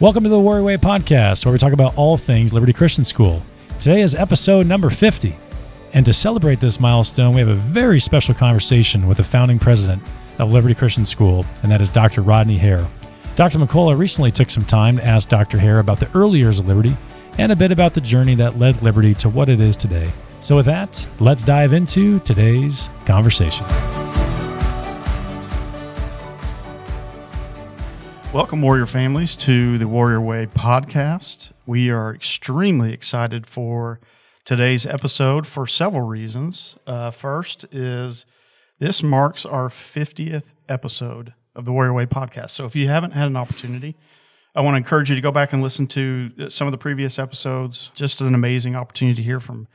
Welcome to the Warrior Way podcast, where we talk about all things Liberty Christian School. Today is episode number 50. And to celebrate this milestone, we have a very special conversation with the founding president of Liberty Christian School, and that is Dr. Rodney Haire. Dr. McCullough recently took some time to ask Dr. Haire about the early years of Liberty and a bit about the journey that led Liberty to what it is today. So with that, let's dive into today's conversation. Welcome, Warrior families, to the Warrior Way podcast. We are extremely excited for today's episode for several reasons. First is this marks our 50th episode of the Warrior Way podcast. So if you haven't had an opportunity, I want to encourage you to go back and listen to some of the previous episodes. Just an amazing opportunity to hear from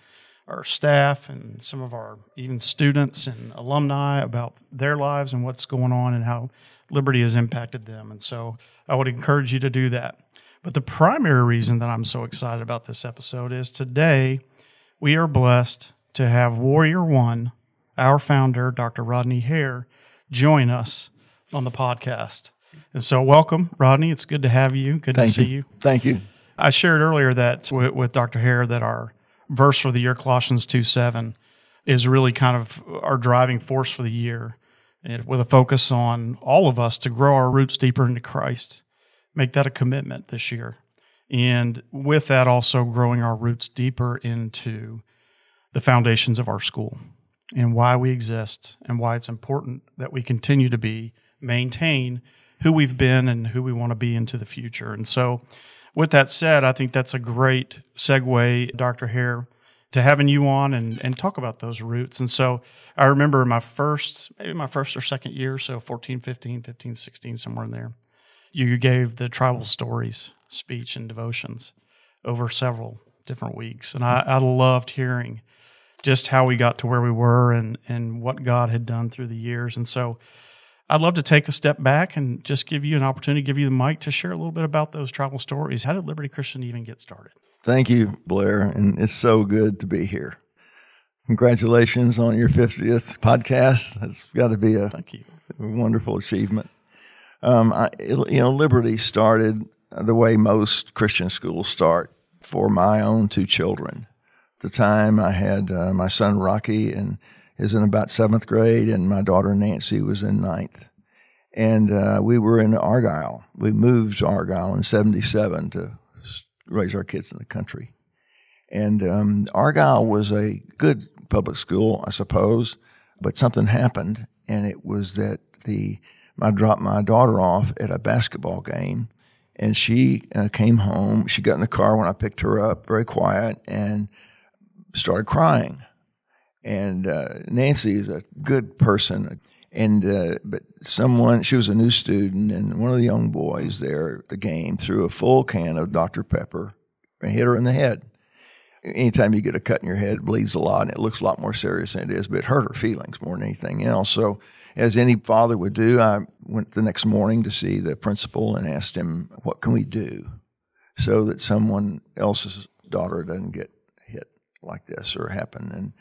our staff and some of our even students and alumni about their lives and what's going on and how Liberty has impacted them. And so I would encourage you to do that. But the primary reason that I'm so excited about this episode is today we are blessed to have Warrior One, our founder, Dr. Rodney Haire, join us on the podcast. And so welcome, Rodney. It's good to have you. Good to see you. Thank you. I shared earlier that with Dr. Haire that our verse for the year, Colossians 2:7, is really kind of our driving force for the year, and with a focus on all of us to grow our roots deeper into Christ. Make that a commitment this year. And with that, also growing our roots deeper into the foundations of our school and why we exist and why it's important that we continue to maintain who we've been and who we want to be into the future. And so with that said, I think that's a great segue, Dr. Haire, to having you on and talk about those roots. And so I remember my first or second year, so 14, 15, 16, somewhere in there, you gave the tribal stories speech and devotions over several different weeks. And I loved hearing just how we got to where we were and what God had done through the years. And so I'd love to take a step back and just give you an opportunity, give you the mic to share a little bit about those tribal stories. How did Liberty Christian even get started? Thank you, Blair, and it's so good to be here. Congratulations on your 50th podcast. It's got to be a wonderful achievement. Liberty started the way most Christian schools start for my own two children. At the time, I had my son Rocky and is in about 7th grade, and my daughter Nancy was in 9th. And we were in Argyle. We moved to Argyle in 1977 to raise our kids in the country. And Argyle was a good public school, I suppose, but something happened, and it was that I dropped my daughter off at a basketball game, and she came home. She got in the car when I picked her up, very quiet, and started crying. And Nancy is a good person, and but she was a new student, and one of the young boys there at the game threw a full can of Dr. Pepper and hit her in the head. Anytime you get a cut in your head, it bleeds a lot, and it looks a lot more serious than it is, but it hurt her feelings more than anything else. So as any father would do, I went the next morning to see the principal and asked him, what can we do so that someone else's daughter doesn't get hit like this or happen? And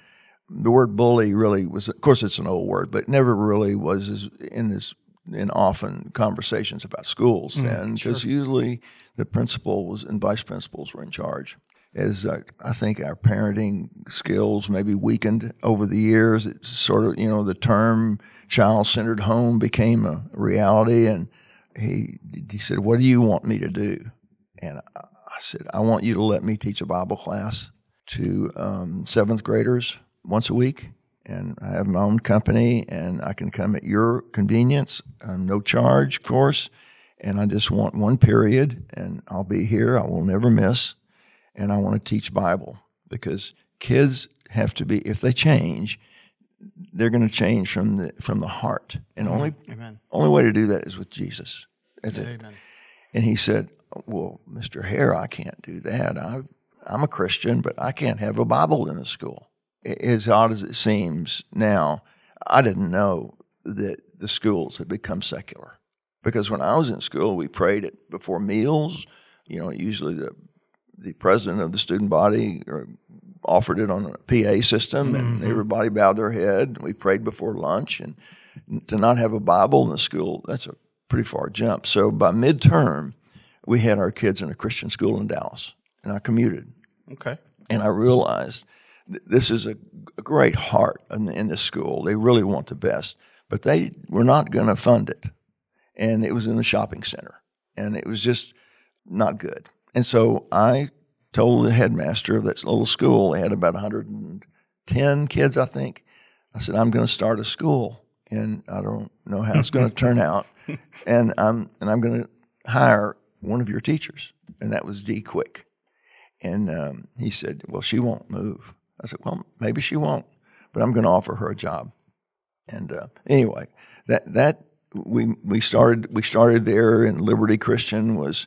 the word bully really was, of course it's an old word, but never really was in often conversations about schools then, because usually the principals and vice principals were in charge. As I think our parenting skills maybe weakened over the years, it sort of, the term child-centered home became a reality, and he said, what do you want me to do? And I said, I want you to let me teach a Bible class to 7th graders once a week, and I have my own company, and I can come at your convenience, no charge, of course, and I just want one period, and I'll be here, I will never miss, and I want to teach Bible, because kids have to be, if they change, they're going to change from the heart, and only way to do that is with Jesus. That's it. Amen. And he said, well, Mr. Haire, I can't do that. I'm a Christian, but I can't have a Bible in the school. As odd as it seems now, I didn't know that the schools had become secular. Because when I was in school, we prayed it before meals. Usually the president of the student body offered it on a PA system, and everybody bowed their head. We prayed before lunch, and to not have a Bible in the school, that's a pretty far jump. So by midterm, we had our kids in a Christian school in Dallas, and I commuted. Okay. And I realized this is a great heart in this school. They really want the best, but they were not going to fund it. And it was in a shopping center, and it was just not good. And so I told the headmaster of that little school, they had about 110 kids, I think. I said, I'm going to start a school, and I don't know how it's going to turn out, and I'm going to hire one of your teachers. And that was Dee Quick. And he said, well, she won't move. I said, well, maybe she won't, but I'm going to offer her a job. And anyway, that we started there, and Liberty Christian was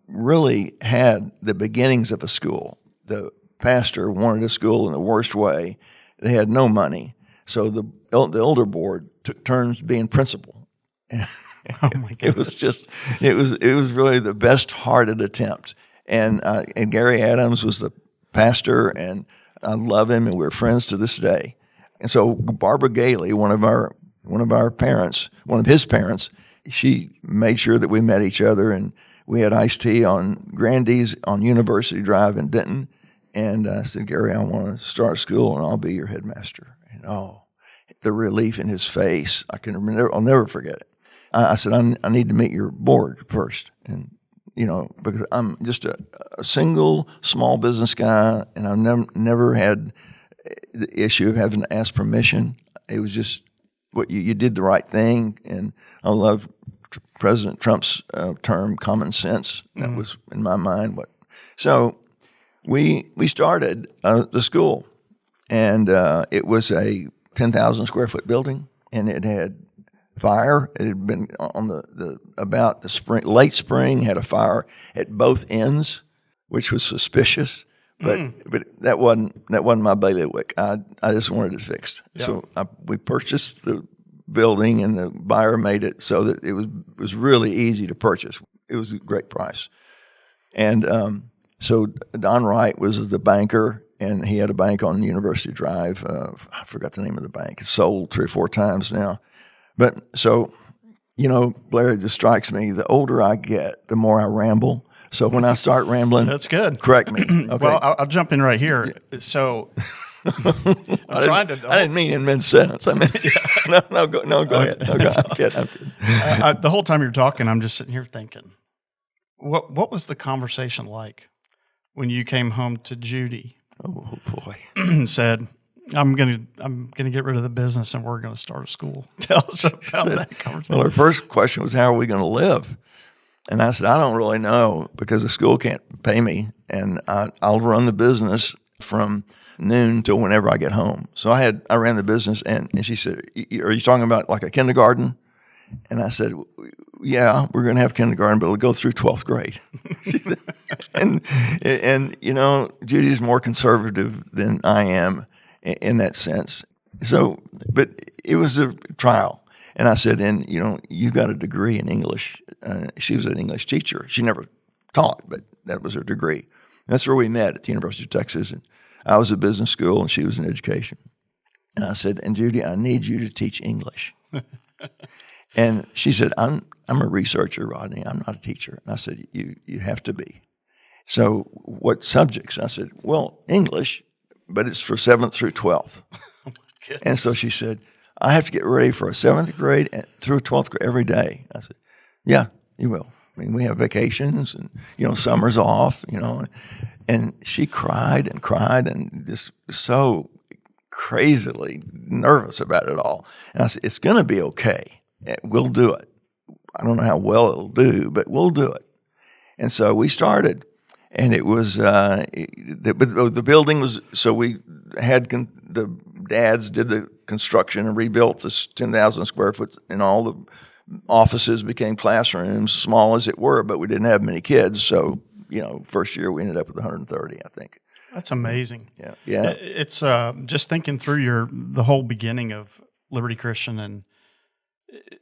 really had the beginnings of a school. The pastor wanted a school in the worst way. They had no money, so the elder board took turns being principal. Oh my goodness! It was really the best-hearted attempt. And Gary Adams was the pastor, and I love him, and we're friends to this day. And so Barbara Gailey, one of his parents, she made sure that we met each other, and we had iced tea on Grandy's on University Drive in Denton. And I said, Gary, I want to start a school, and I'll be your headmaster. And the relief in his face, I'll never forget it. I said, I need to meet your board first, and because I'm just a single small business guy, and I've never had the issue of having to ask permission. It was just what you did the right thing, and I love President Trump's term, common sense. That was in my mind. So we started the school, and it was a 10,000 square foot building, and it had fire. It had been on about the spring, late spring, had a fire at both ends, which was suspicious. But that wasn't my bailiwick. I just wanted it fixed. Yep. So we purchased the building, and the buyer made it so that it was really easy to purchase. It was a great price. And so Don Wright was the banker, and he had a bank on University Drive. I forgot the name of the bank. It's sold 3 or 4 times now. But so, Blair, it just strikes me, the older I get, the more I ramble. So when I start rambling, that's good. Correct me. Okay. Well, I'll jump in right here. So I didn't mean in mid-sentence. I mean, go ahead. No, go ahead. I'm kidding. The whole time you're talking, I'm just sitting here thinking, what was the conversation like when you came home to Judy? Oh boy! And said, I'm gonna get rid of the business, and we're gonna start a school. Tell us about that conversation. Well, her first question was, how are we going to live? And I said, I don't really know, because the school can't pay me, and I'll run the business from noon till whenever I get home. So I ran the business, and she said, are you talking about like a kindergarten? And I said, yeah, we're going to have kindergarten, but it'll go through 12th grade. and Judy's more conservative than I am in that sense. So, but it was a trial. And I said, and you got a degree in English. She was an English teacher. She never taught, but that was her degree. And that's where we met, at the University of Texas. And I was at business school, and she was in education. And I said, and Judy, I need you to teach English. And she said, I'm a researcher, Rodney. I'm not a teacher. And I said, you have to be. So what subjects? I said, well, English, but it's for 7th through 12th. Oh my goodness. And so she said, I have to get ready for a 7th grade and through 12th grade every day. I said, yeah, you will. I mean, we have vacations, and, summer's off, and she cried and just so crazily nervous about it all. And I said, it's going to be okay. We'll do it. I don't know how well it'll do, but we'll do it. And so we started, and it was, the building was, so we had, the dads did the construction and rebuilt this 10,000 square foot, and all the offices became classrooms, small as it were, but we didn't have many kids. So, first year we ended up with 130, I think. That's amazing. Yeah. It's just thinking through the whole beginning of Liberty Christian, and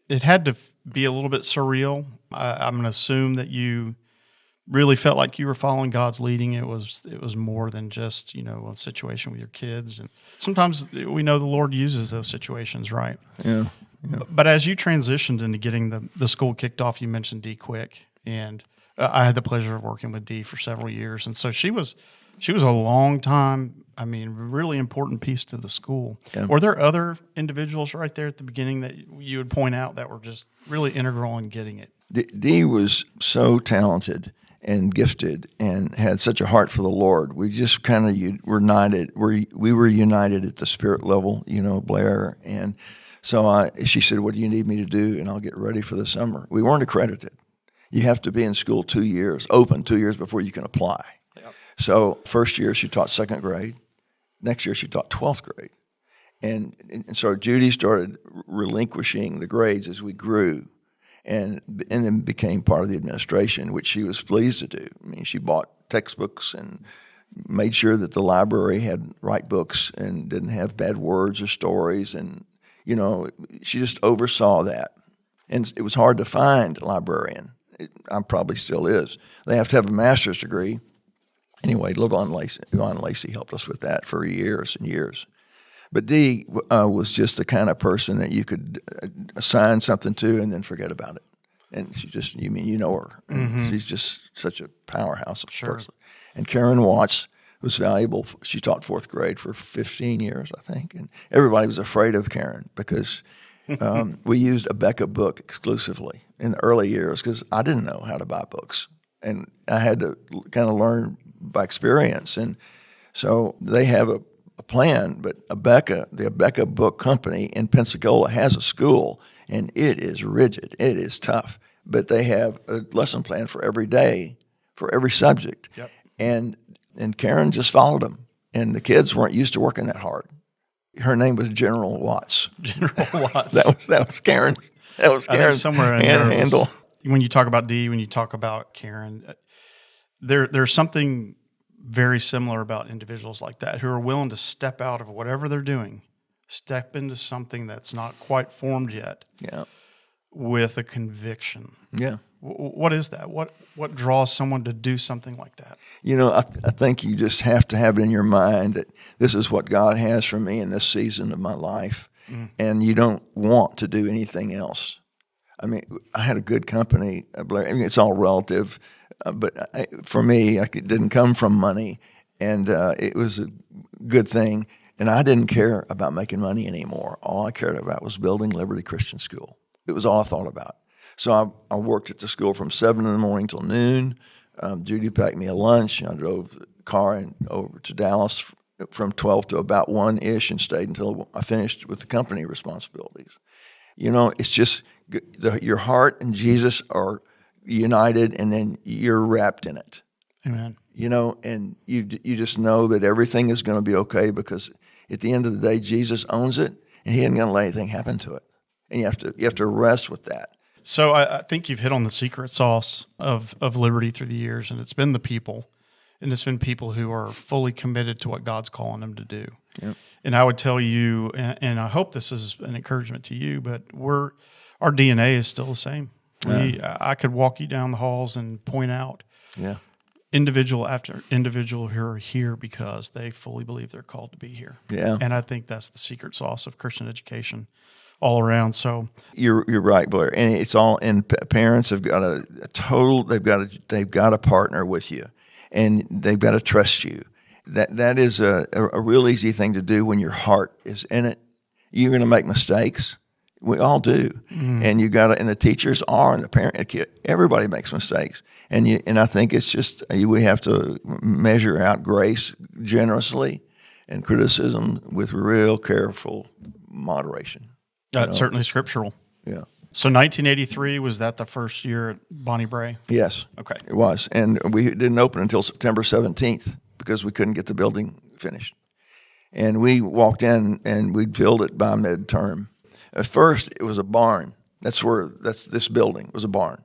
it had to be a little bit surreal. I'm going to assume that you really felt like you were following God's leading. It was more than just, a situation with your kids. And sometimes we know the Lord uses those situations, right? Yeah. But as you transitioned into getting the school kicked off, you mentioned Dee Quick, And I had the pleasure of working with Dee for several years. And so she was a long time, really important piece to the school. Yeah. Were there other individuals right there at the beginning that you would point out that were just really integral in getting it? Dee was so talented and gifted and had such a heart for the Lord. We just kind of were united. We were united at the spirit level, Blair. And so she said, "What do you need me to do?" And I'll get ready for the summer. We weren't accredited. You have to be in school 2 years, open 2 years before you can apply. Yep. So first year she taught second grade. Next year she taught 12th grade. And so Judy started relinquishing the grades as we grew. And then became part of the administration, which she was pleased to do. She bought textbooks and made sure that the library had right books and didn't have bad words or stories. And, she just oversaw that. And it was hard to find a librarian. I probably still is. They have to have a master's degree. Anyway, Yvonne Lacey helped us with that for years and years. But Dee was just the kind of person that you could assign something to and then forget about it. And she just, her. Mm-hmm. She's just such a powerhouse of a person. And Karen Watts was valuable. She taught fourth grade for 15 years, I think. And everybody was afraid of Karen because we used a Becca book exclusively in the early years because I didn't know how to buy books. And I had to kind of learn by experience. And so they have a plan, but the Becca Book Company in Pensacola has a school, and it is rigid. It is tough, but they have a lesson plan for every day, for every subject. Yep. And Karen just followed them, and the kids weren't used to working that hard. Her name was General Watts. General Watts. that was Karen. That was Karen's somewhere in there handle. When you talk about Dee, when you talk about Karen, there's something very similar about individuals like that who are willing to step out of whatever they're doing, step into something that's not quite formed yet, with a conviction. Yeah. What is that? What draws someone to do something like that? I think you just have to have it in your mind that this is what God has for me in this season of my life, and you don't want to do anything else. I had a good company, Blair. It's all relative. But for me, it didn't come from money, and it was a good thing. And I didn't care about making money anymore. All I cared about was building Liberty Christian School. It was all I thought about. So I worked at the school from 7 in the morning till noon. Judy packed me a lunch. I drove the car over to Dallas from 12 to about 1-ish and stayed until I finished with the company responsibilities. It's just your heart and Jesus are united, and then you're wrapped in it. Amen. And you just know that everything is going to be okay because at the end of the day, Jesus owns it, and He isn't going to let anything happen to it. And you have to rest with that. So I think you've hit on the secret sauce of Liberty through the years, and it's been the people, and it's been people who are fully committed to what God's calling them to do. Yep. And I would tell you, and I hope this is an encouragement to you, but our DNA is still the same. I could walk you down the halls and point out individual after individual who are here because they fully believe they're called to be here. Yeah. And I think that's the secret sauce of Christian education all around. So you're right, Blair. And it's all, and parents have got they've got to partner with you, and they've got to trust you. That is a real easy thing to do when your heart is in it. You're going to make mistakes. We all do, and and the teachers are, and the parent, everybody makes mistakes, and I think it's just we have to measure out grace generously, and criticism with real careful moderation. That's certainly scriptural. Yeah. So 1983, was that the first year at Bonnie Bray? Yes. Okay. It was, and we didn't open until September 17th because we couldn't get the building finished, and we walked in and we'd filled it by midterm. At first, it was a barn. This building was a barn.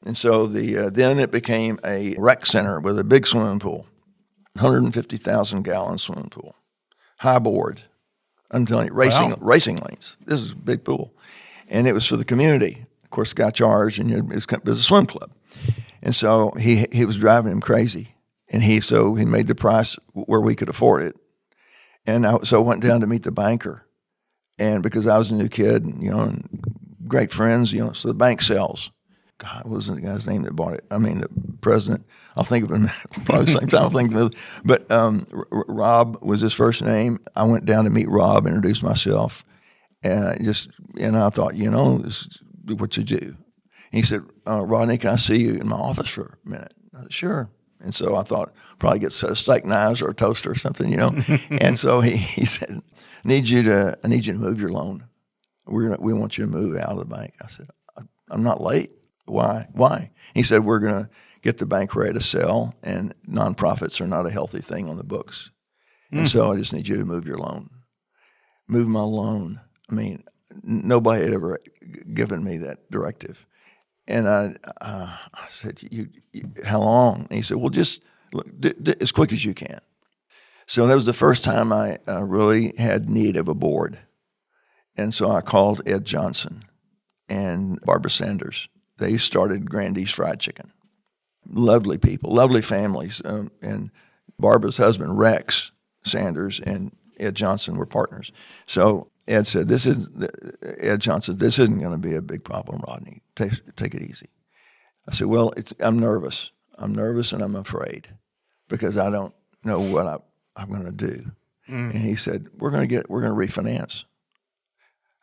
And so then it became a rec center with a big swimming pool, 150,000-gallon swimming pool, high board. I'm telling you, racing lanes. This is a big pool. And it was for the community. Of course, the guy charged, and it was a swim club. And so he was driving him crazy. And he made the price where we could afford it. And so I went down to meet the banker. And because I was a new kid, and great friends, so the bank sells. God, what was the guy's name that bought it? I mean, the president. I'll think of him probably the same time I'll think of it. But Rob was his first name. I went down to meet Rob, introduced myself, and I thought, this is what you do. He said, Rodney, can I see you in my office for a minute? I said, sure. And so I thought probably get a set of steak knives or a toaster or something, And so he said, I need you to move your loan. We want you to move out of the bank. I said, I'm not late. Why? He said, we're going to get the bank ready to sell, and nonprofits are not a healthy thing on the books. And so I just need you to move your loan. Move my loan. I mean, nobody had ever given me that directive. And I said, how long? And he said, well, just look, as quick as you can. So that was the first time I really had need of a board. And so I called Ed Johnson and Barbara Sanders. They started Grandy's Fried Chicken. Lovely people, lovely families. And Barbara's husband, Rex Sanders, and Ed Johnson were partners. So Ed said, Ed Johnson, this isn't going to be a big problem, Rodney. Take it easy. I said, well, I'm nervous. I'm nervous and I'm afraid because I don't know what I'm going to do. And he said, we're going to refinance.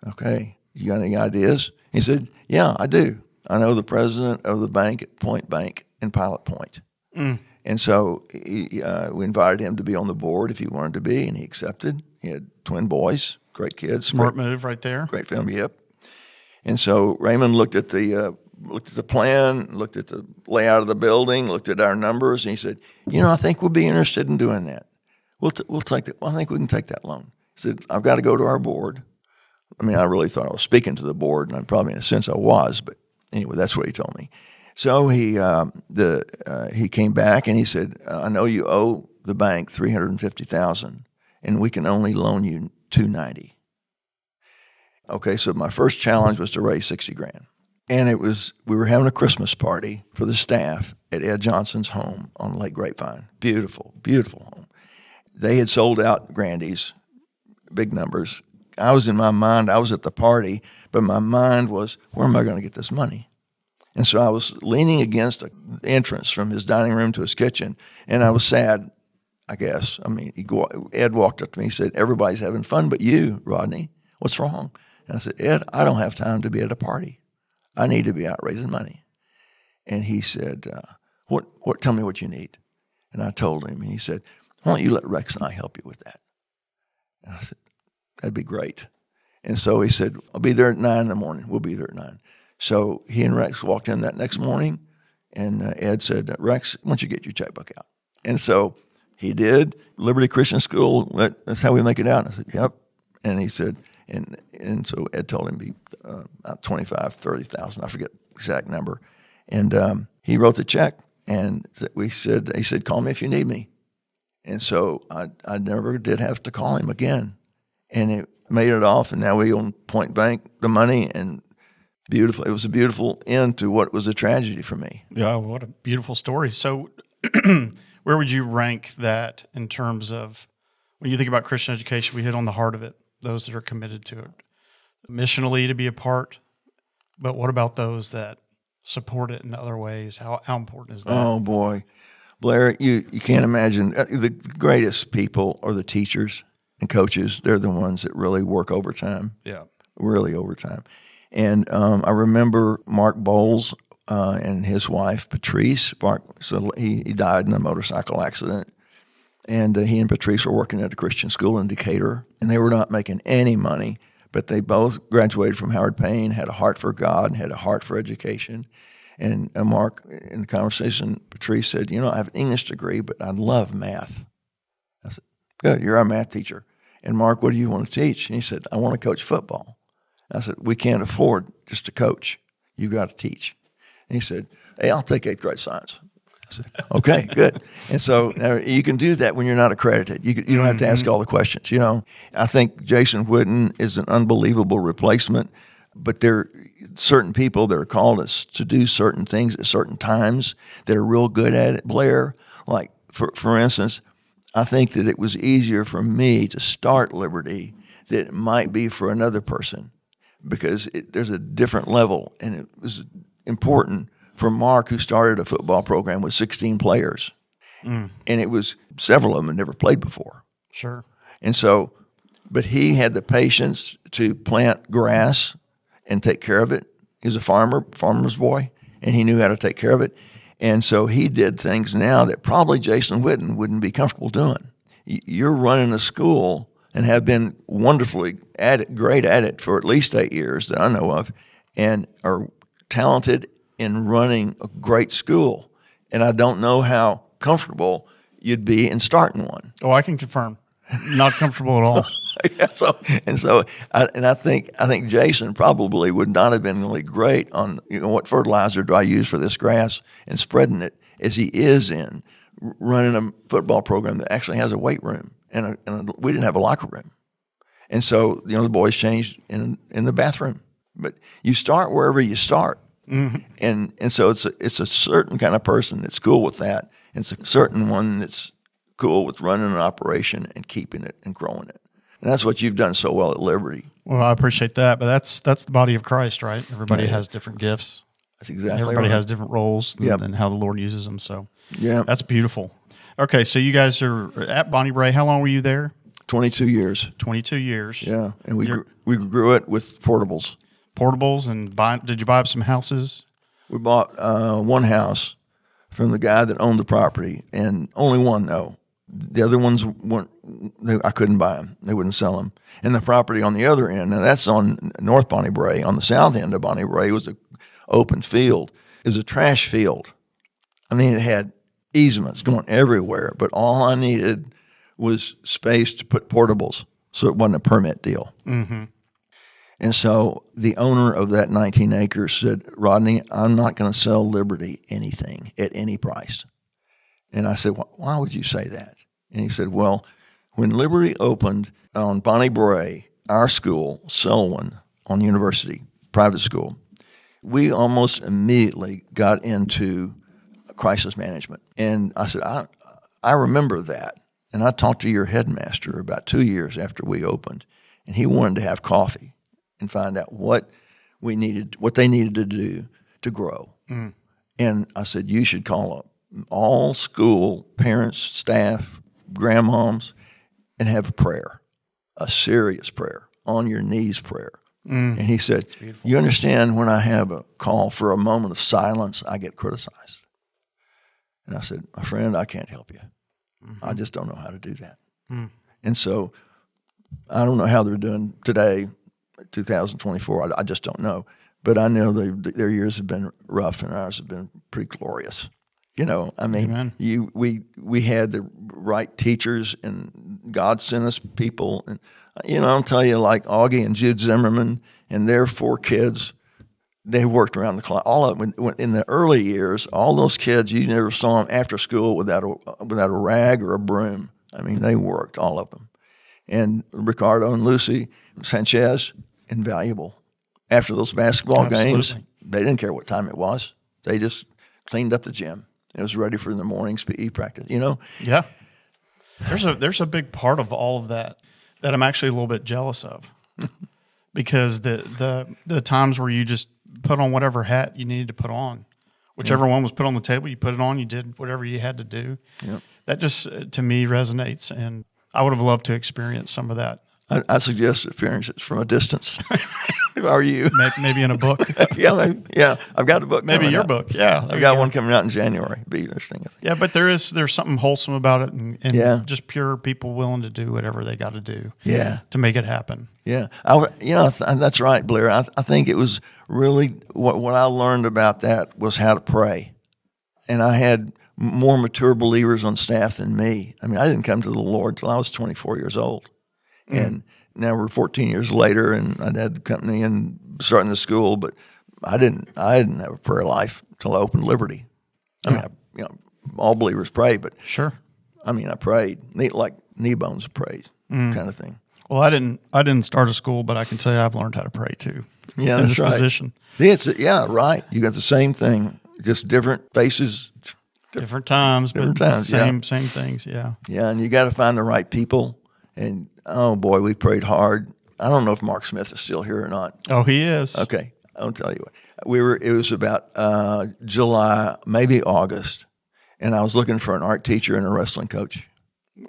Okay, you got any ideas? He said, yeah, I do. I know the president of the bank at Point Bank in Pilot Point. And so we invited him to be on the board if he wanted to be, and he accepted. He had twin boys, great kids. Smart move right there. Great family, yep. And so Raymond looked at the plan, looked at the layout of the building, looked at our numbers, and he said, I think we'll be interested in doing that. We'll take that. Well, I think we can take that loan. He said, I've got to go to our board. I mean, I really thought I was speaking to the board, and probably in a sense I was, but anyway, that's what he told me. So he came back and he said, I know you owe the bank $350,000, and we can only loan you $290,000. Okay, so my first challenge was to raise $60,000, and we were having a Christmas party for the staff at Ed Johnson's home on Lake Grapevine. Beautiful, beautiful home. They had sold out Grandy's, big numbers. I was in my mind, I was at the party, but my mind was, where am I going to get this money? And so I was leaning against an entrance from his dining room to his kitchen, and I was sad, I guess. I mean, Ed walked up to me and said, everybody's having fun but you, Rodney. What's wrong? And I said, Ed, I don't have time to be at a party. I need to be out raising money. And he said, tell me what you need. And I told him, and he said, why don't you let Rex and I help you with that? And I said, that'd be great. And so he said, I'll be there at 9 in the morning. We'll be there at 9. So he and Rex walked in that next morning, and Ed said, Rex, why don't you get your checkbook out? And so he did. Liberty Christian School, that's how we make it out. And I said, yep. And he said, and so Ed told him to be about $25,000, $30,000. I forget the exact number. And he wrote the check, and he said, call me if you need me. And so I never did have to call him again. And it made it off, and now we own Point Bank, the money, and beautiful. It was a beautiful end to what was a tragedy for me. Yeah, what a beautiful story. So where would you rank that in terms of, when you think about Christian education, we hit on the heart of it, those that are committed to it, missionally to be a part, but what about those that support it in other ways? How important is that? Oh, boy. Blair, you can't imagine. The greatest people are the teachers and coaches. They're the ones that really work overtime. Yeah. Really overtime. And I remember Mark Bowles and his wife, Patrice. He died in a motorcycle accident. And he and Patrice were working at a Christian school in Decatur. And they were not making any money, but they both graduated from Howard Payne, had a heart for God, and had a heart for education. And Mark, in the conversation, Patrice said, I have an English degree, but I love math. I said, good, you're our math teacher. And Mark, what do you want to teach? And he said, I want to coach football. I said, we can't afford just to coach. You got to teach. And he said, hey, I'll take 8th grade science. I said, okay, good. And so now you can do that when you're not accredited. You don't have to ask all the questions. I think Jason Witten is an unbelievable replacement, but there are certain people that are called us to do certain things at certain times that are real good at it. Blair, like for instance, I think that it was easier for me to start Liberty than it might be for another person, because there's a different level, and it was important for Mark, who started a football program with 16 players. And it was several of them had never played before. Sure. And so, but he had the patience to plant grass and take care of it. He was a farmer's boy, and he knew how to take care of it. And so he did things now that probably Jason Witten wouldn't be comfortable doing. You're running a school and have been wonderfully great at it for at least 8 years that I know of, and are talented in running a great school. And I don't know how comfortable you'd be in starting one. Oh, I can confirm. Not comfortable at all. I think Jason probably would not have been really great on what fertilizer do I use for this grass and spreading it as he is in running a football program that actually has a weight room and we didn't have a locker room, and so the boys changed in the bathroom. But you start wherever you start, and so it's a certain kind of person that's cool with that. It's a certain one that's cool with running an operation and keeping it and growing it. And that's what you've done so well at Liberty. Well, I appreciate that, but that's the body of Christ, right? Everybody has different gifts. That's exactly Everybody right. has different roles and how the Lord uses them. So that's beautiful. Okay, so you guys are at Bonnie Brae. How long were you there? 22 years. 22 years. Yeah, and we grew it with portables. Portables, and did you buy up some houses? We bought one house from the guy that owned the property, and only one though. The other ones weren't. I couldn't buy them; they wouldn't sell them. And the property on the other end, and that's on North Bonnie Brae. On the south end of Bonnie Brae was an open field. It was a trash field. I mean, it had easements going everywhere, but all I needed was space to put portables, so it wasn't a permit deal. Mm-hmm. And so the owner of that 19 acres said, "Rodney, I'm not going to sell Liberty anything at any price." And I said, "Why would you say that?" And he said, "Well, when Liberty opened on Bonnie Brae, our school, Selwyn, on University, private school, we almost immediately got into crisis management." And I said, I remember that. And I talked to your headmaster about 2 years after we opened, and he wanted to have coffee and find out what they needed to do to grow. Mm. And I said, "You should call up all school parents, staff, grandmoms, and have a prayer, a serious prayer, on your knees prayer." And he said, "You understand, when I have a call for a moment of silence, I get criticized." And I said, "My friend, I can't help you. I just don't know how to do that." And so I don't know how they're doing today, 2024. I just don't know. But I know their years have been rough, and ours have been pretty glorious. I mean, we had the right teachers, and God sent us people. And, I'll tell you, like Augie and Jude Zimmerman and their 4 kids, they worked around the clock. All of them, in the early years, all those kids, you never saw them after school without a rag or a broom. I mean, they worked, all of them. And Ricardo and Lucy Sanchez, invaluable. After those basketball games, they didn't care what time it was. They just cleaned up the gym. It was ready for the morning's PE practice, Yeah. There's a big part of all of that I'm actually a little bit jealous of, because the times where you just put on whatever hat you needed to put on, whichever one was put on the table, you put it on, you did whatever you had to do. Yep. That just, to me, resonates, and I would have loved to experience some of that. I suggest experiences from a distance. How are you? Maybe in a book. Yeah. I've got a book. Maybe your out. book. Yeah, I've got one coming out in January. Be interesting. I think. Yeah, but there's something wholesome about it, and just pure people willing to do whatever they got to do. Yeah. To make it happen. Yeah, that's right, Blair. I think it was really what I learned about that was how to pray, and I had more mature believers on staff than me. I mean, I didn't come to the Lord till I was 24 years old. And now we're 14 years later, and I had the company and starting the school, but I didn't have a prayer life until I opened Liberty. I mean, all believers pray, but sure. I mean, I prayed like knee bones of praise kind of thing. Well, I didn't start a school, but I can tell you I've learned how to pray too. Yeah, in that's this right. Position. See, right. You got the same thing, just different faces, different times, but same things. Yeah. Yeah, and you got to find the right people. And oh boy, we prayed hard. I don't know if Mark Smith is still here or not. Oh, he is. Okay. I'll tell you what. It was about July, maybe August, and I was looking for an art teacher and a wrestling coach.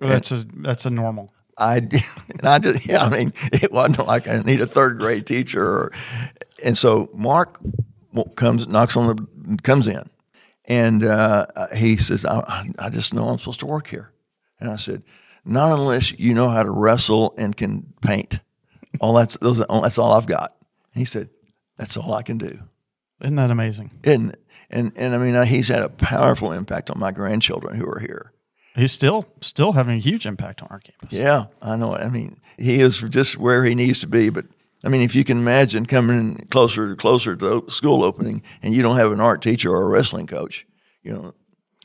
That's a normal. It wasn't like I need a third grade teacher, and so Mark comes in, and he says, I just know I'm supposed to work here, and I said, not unless you know how to wrestle and can paint. That's all I've got. And he said, that's all I can do. Isn't that amazing? Isn't it? And he's had a powerful impact on my grandchildren who are here. He's still having a huge impact on our campus. Yeah, I know. He is just where he needs to be. But if you can imagine coming closer to school opening, and you don't have an art teacher or a wrestling coach, you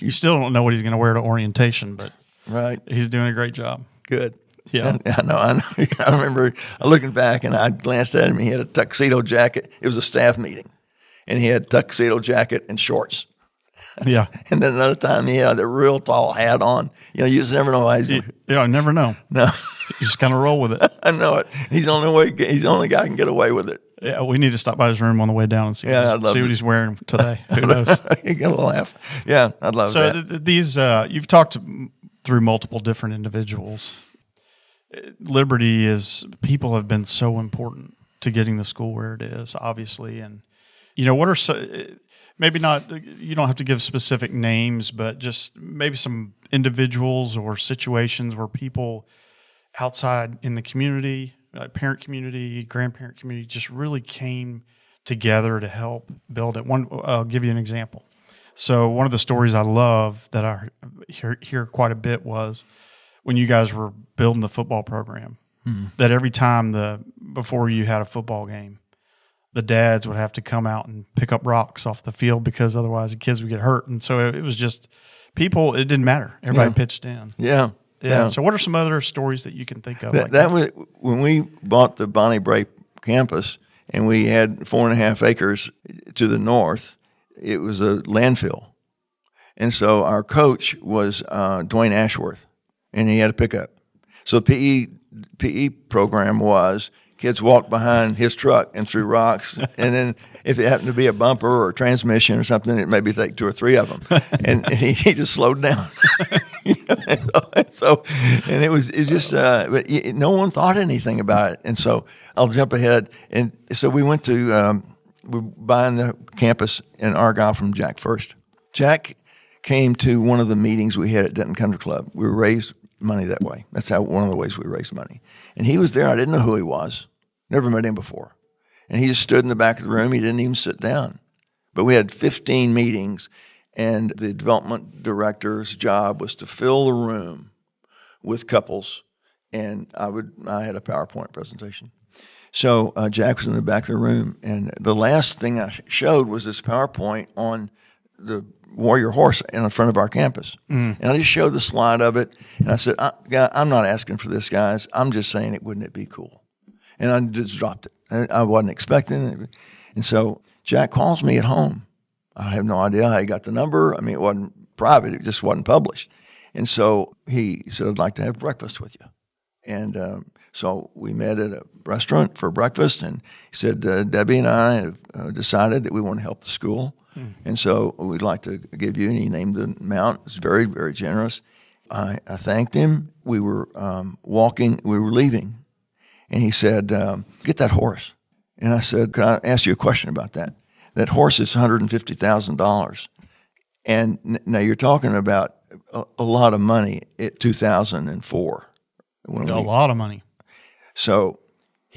still don't know what he's going to wear to orientation, but right, he's doing a great job. Good. Yeah, I know. I remember looking back, and I glanced at him. He had a tuxedo jacket. It was a staff meeting, and he had a tuxedo jacket and shorts. Yeah. And then another time he had a real tall hat on. You just never know how he's going to. Yeah, I never know. No. You just kind of roll with it. I know it. He's the only guy who can get away with it. Yeah, we need to stop by his room on the way down and see what he's wearing today. Who knows? You get a laugh. Yeah, I'd love that. So these, you've talked through multiple different individuals. People have been so important to getting the school where it is, obviously. And, what are maybe not, you don't have to give specific names, but just maybe some individuals or situations where people outside in the community, parent community, grandparent community, just really came together to help build it. I'll give you an example. So one of the stories I love that I hear quite a bit was when you guys were building the football program, that every time before you had a football game, the dads would have to come out and pick up rocks off the field because otherwise the kids would get hurt. And so it was just people, it didn't matter. Everybody pitched in. Yeah. So what are some other stories that you can think of? That was when we bought the Bonnie Bray campus and we had 4.5 acres to the north, it was a landfill. And so our coach was Dwayne Ashworth, and he had a pickup. So the PE program was kids walked behind his truck and threw rocks, and then if it happened to be a bumper or a transmission or something, it maybe take 2 or 3 of them, and he just slowed down. And it was just, but no one thought anything about it. And so I'll jump ahead, and so we went to we're buying the campus in Argyle from Jack first. Jack came to one of the meetings we had at Denton Country Club. We raised money that way. That's one of the ways we raised money. And he was there. I didn't know who he was. Never met him before. And he just stood in the back of the room. He didn't even sit down. But we had 15 meetings, and the development director's job was to fill the room with couples, and I had a PowerPoint presentation. So Jack was in the back of the room, and the last thing I showed was this PowerPoint on the warrior horse in front of our campus. And I just showed the slide of it, and I said, I'm not asking for this, guys. I'm just saying wouldn't it be cool? And I just dropped it. I wasn't expecting it. And so Jack calls me at home. I have no idea how he got the number. It wasn't private. It just wasn't published. And so he said, I'd like to have breakfast with you. And so we met at a restaurant for breakfast, and he said, Debbie and I have decided that we want to help the school. And so we'd like to give you, and he named the amount. It's very, very generous. I thanked him. We were leaving. And he said, get that horse. And I said, could I ask you a question about that? That horse is $150,000. And now you're talking about a lot of money at 2004. A lot of money. So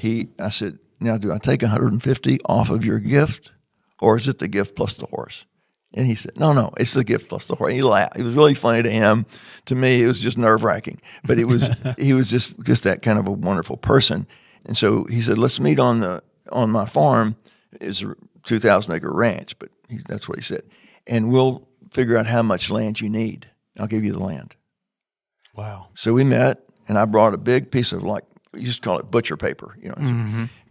I said, now do I take 150 off of your gift, or is it the gift plus the horse? And he said, no, it's the gift plus the horse. He laughed. It was really funny to him. To me, it was just nerve-wracking. But he was just that kind of a wonderful person. And so he said, let's meet on my farm. It's a 2,000-acre ranch, but that's what he said. And we'll figure out how much land you need. I'll give you the land. Wow. So we met, and I brought a big piece of, we used to call it butcher paper.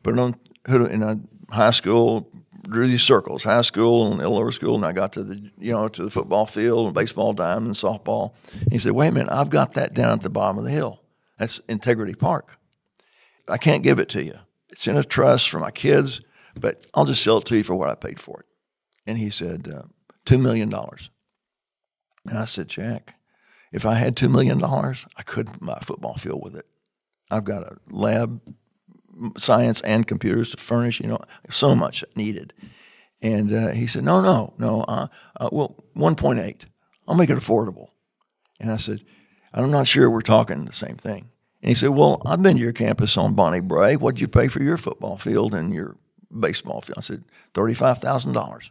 Put it on in a high school, drew these circles, high school and lower school, and I got to the football field and baseball diamond and softball. And he said, wait a minute, I've got that down at the bottom of the hill. That's Integrity Park. I can't give it to you. It's in a trust for my kids, but I'll just sell it to you for what I paid for it. And he said, $2 million. And I said, Jack, if I had $2 million, I couldn't buy a football field with it. I've got a lab, science and computers to furnish, so much needed. And he said, no, well, 1.8. I'll make it affordable. And I said, I'm not sure we're talking the same thing. And he said, well, I've been to your campus on Bonnie Bray. What'd you pay for your football field and your baseball field? I said, $35,000.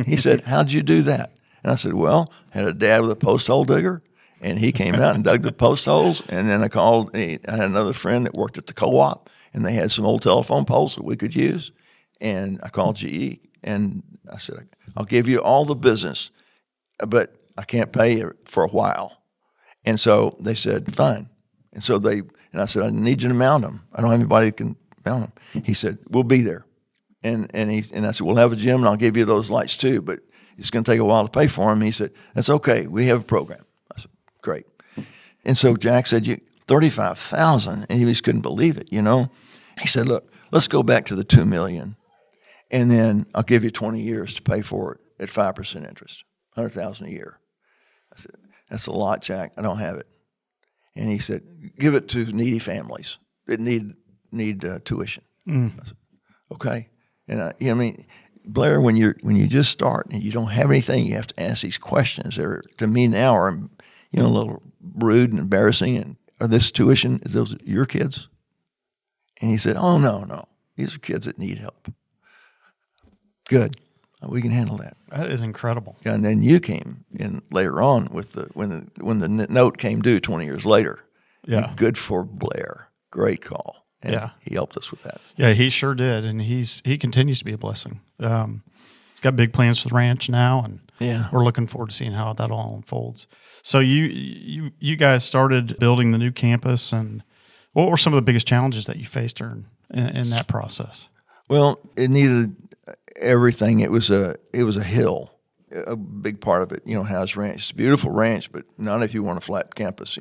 He said, how'd you do that? And I said, well, I had a dad with a post hole digger, and he came out and dug the post holes. And then I had another friend that worked at the co-op, and they had some old telephone poles that we could use. And I called GE, and I said, I'll give you all the business, but I can't pay you for a while. And so they said, fine. And so and I said, I need you to mount them. I don't have anybody that can mount them. He said, we'll be there. And I said, we'll have a gym, and I'll give you those lights too, but it's going to take a while to pay for them. He said, that's okay. We have a program. I said, great. And so Jack said, $35,000, and he just couldn't believe it, He said, look, let's go back to the $2 million, and then I'll give you 20 years to pay for it at 5% interest, $100,000 a year. I said, that's a lot, Jack. I don't have it. And he said, give it to needy families that need tuition. I said, okay. And Blair, when you just start and you don't have anything, you have to ask these questions that are, to me now, are a little rude and embarrassing. And are this tuition? Is those your kids? And he said, oh no, these are kids that need help. Good, we can handle that. That is incredible. Yeah, and then you came in later on with when the note came due 20 years later. Yeah, and good for Blair. Great call. And he helped us with that. Yeah, he sure did, and he continues to be a blessing. He's got big plans for the ranch now, and we're looking forward to seeing how that all unfolds. So you guys started building the new campus, and what were some of the biggest challenges that you faced in that process? Well, it needed everything. It was a hill, a big part of it. House Ranch. It's a beautiful ranch, but not if you want a flat campus.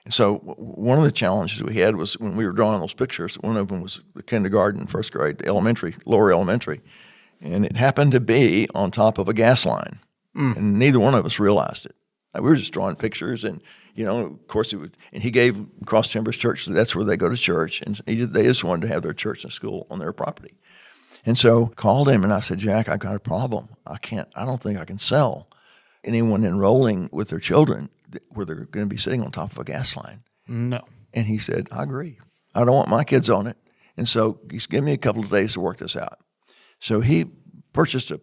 And so one of the challenges we had was when we were drawing those pictures, one of them was the kindergarten, first grade, the elementary, lower elementary. And it happened to be on top of a gas line. And neither one of us realized it. We were just drawing pictures, and, of course, and he gave Cross Timbers Church, that's where they go to church. And they just wanted to have their church and school on their property. And so called him, and I said, Jack, I got a problem. I don't think I can sell anyone enrolling with their children where they're going to be sitting on top of a gas line. No. And he said, I agree. I don't want my kids on it. And so he's given me a couple of days to work this out. So he purchased it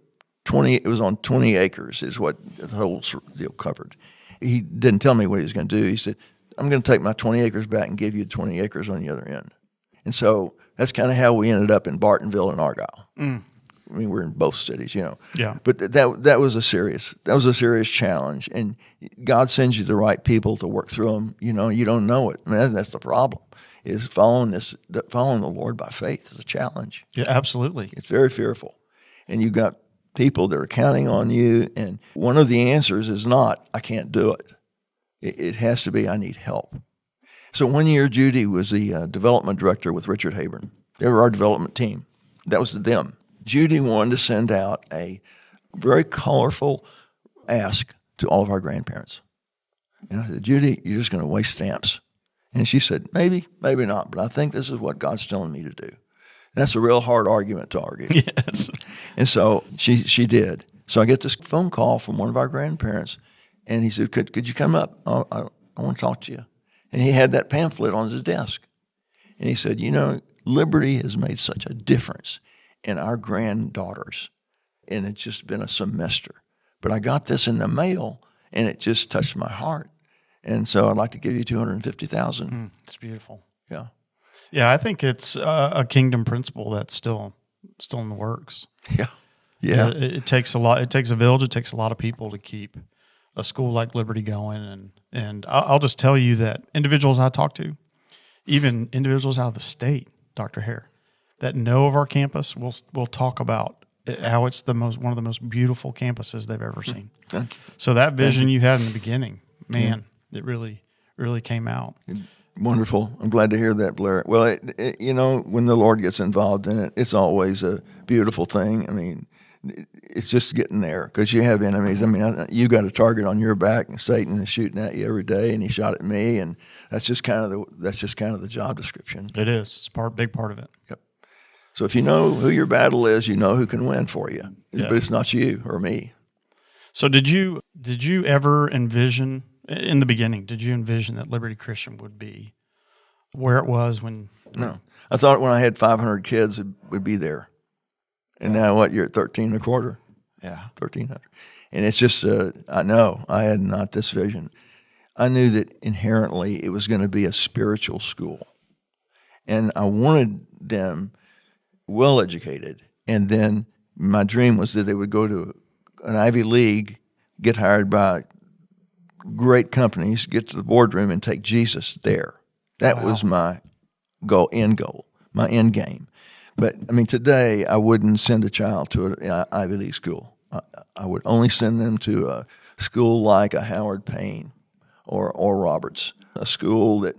was on 20 acres is what the whole deal covered. He didn't tell me what he was going to do. He said, I'm going to take my 20 acres back and give you 20 acres on the other end. And so that's kind of how we ended up in Bartonville and Argyle. We're in both cities, Yeah. But that was a serious challenge, and God sends you the right people to work through them. You don't know it. That's the problem. Is following the Lord by faith is a challenge. Yeah, absolutely. It's very fearful, and you got people that are counting on you. And one of the answers is not I can't do it. It has to be I need help. So one year Judy was the development director with Richard Habern. They were our development team. That was them. Judy wanted to send out a very colorful ask to all of our grandparents. And I said, Judy, you're just going to waste stamps. And she said, maybe not, but I think this is what God's telling me to do. And that's a real hard argument to argue. Yes. And so she did. So I get this phone call from one of our grandparents, and he said, could you come up? I want to talk to you. And he had that pamphlet on his desk. And he said, Liberty has made such a difference in our granddaughters, and it's just been a semester. But I got this in the mail, and it just touched my heart. And so I'd like to give you $250,000. It's beautiful. Yeah. Yeah, I think it's a kingdom principle that's still in the works. Yeah. It takes a lot. It takes a village. It takes a lot of people to keep a school like Liberty going. And I'll just tell you that individuals I talk to, even individuals out of the state, Dr. Haire, that know of our campus will talk about how it's one of the most beautiful campuses they've ever seen. So that vision you had in the beginning, man, it really came out. Wonderful. I'm glad to hear that, Blair. Well, when the Lord gets involved in it, it's always a beautiful thing. I mean, it's just getting there because you have enemies. I mean, you got a target on your back, and Satan is shooting at you every day, and he shot at me, and that's just kind of the job description. It is. It's big part of it. Yep. So if you know who your battle is, you know who can win for you. Yeah. But it's not you or me. So did you ever envision in the beginning? Did you envision that Liberty Christian would be where it was when? No, I thought when I had 500 kids, it would be there. And now what? You're at 13 and a quarter. Yeah, 1,300. And it's just, I know I had not this vision. I knew that inherently it was going to be a spiritual school. And I wanted them well educated. And then my dream was that they would go to an Ivy League, get hired by great companies, get to the boardroom and take Jesus there. That was my end goal, my end game. But, I mean, today I wouldn't send a child to an Ivy League school. I would only send them to a school like a Howard Payne or Roberts, a school that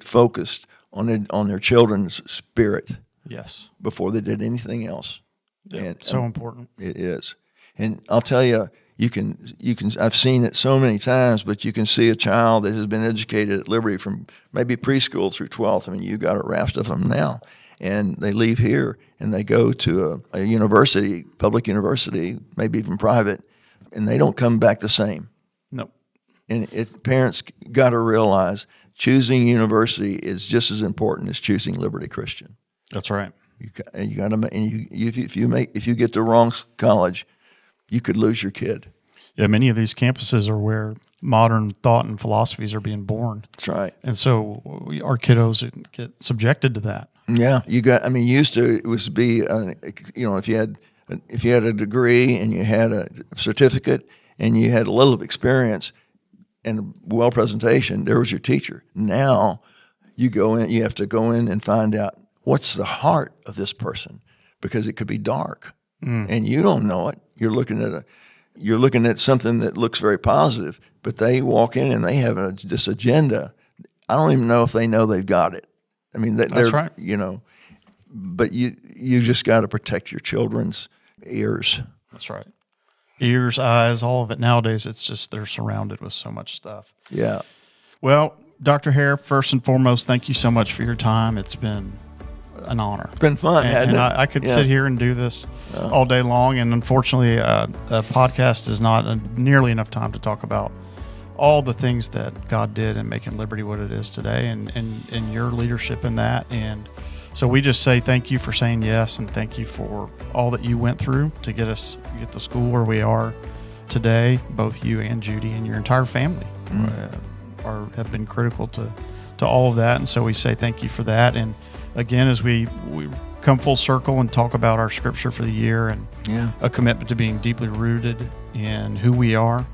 focused on their children's spirit. Yes. Before they did anything else. Yeah, and so important. It is. And I'll tell you, you can. I've seen it so many times, but you can see a child that has been educated at Liberty from maybe preschool through 12th. I mean, you got a raft of them now. And they leave here and they go to a university, public university, maybe even private, and they don't come back the same. Nope. And parents got to realize choosing university is just as important as choosing Liberty Christian. That's right. You got to, and if you get the wrong college, you could lose your kid. Yeah, many of these campuses are where modern thought and philosophies are being born. That's right. And so our kiddos get subjected to that. Yeah, used to, it was to be, if you had a degree and you had a certificate and you had a little experience and well presentation, there was your teacher. Now you have to go in and find out what's the heart of this person, because it could be dark and you don't know it. You're looking at something that looks very positive, but they walk in and they have this agenda. I don't even know if they know they've got it. I mean, that's right. But you just got to protect your children's ears. That's right. Ears, eyes, all of it. Nowadays, it's just they're surrounded with so much stuff. Yeah. Well, Dr. Haire, first and foremost, thank you so much for your time. It's been an honor. It's been fun, hasn't it? I could sit here and do this all day long, and unfortunately, a podcast is not nearly enough time to talk about all the things that God did in making Liberty what it is today, and your leadership in that. And so we just say thank you for saying yes, and thank you for all that you went through to get the school where we are today. Both you and Judy and your entire family have been critical to all of that. And so we say thank you for that. And again, as we come full circle and talk about our scripture for the year and a commitment to being deeply rooted in who we are,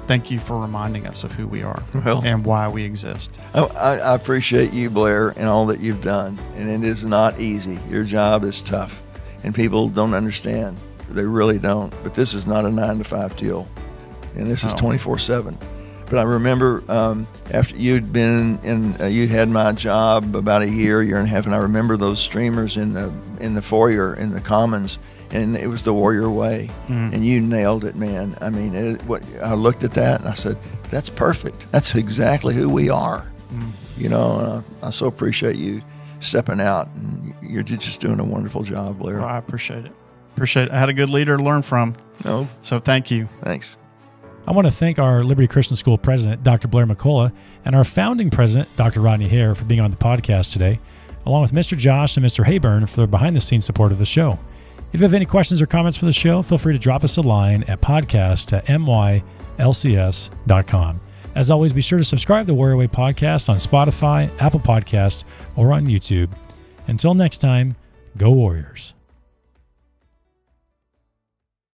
thank you for reminding us of who we are and why we exist. I appreciate you, Blair, and all that you've done. And it is not easy. Your job is tough, and people don't understand. They really don't. But this is not a 9-to-5 deal, and this is 24/7. But I remember after you'd been you'd had my job about a year and a half, and I remember those streamers in the foyer in the Commons. And it was the Warrior Way, and you nailed it, man. I mean, I looked at that and I said, "That's perfect. That's exactly who we are." I so appreciate you stepping out, and you're just doing a wonderful job, Blair. Well, I appreciate it. I had a good leader to learn from. Oh, so thank you. Thanks. I want to thank our Liberty Christian School president, Dr. Blair McCullough, and our founding president, Dr. Rodney Haire, for being on the podcast today, along with Mr. Josh and Mr. Hayburn for their behind-the-scenes support of the show. If you have any questions or comments for the show, feel free to drop us a line at podcast@mylcs.com. As always, be sure to subscribe to Warrior Way Podcast on Spotify, Apple Podcasts, or on YouTube. Until next time, go Warriors.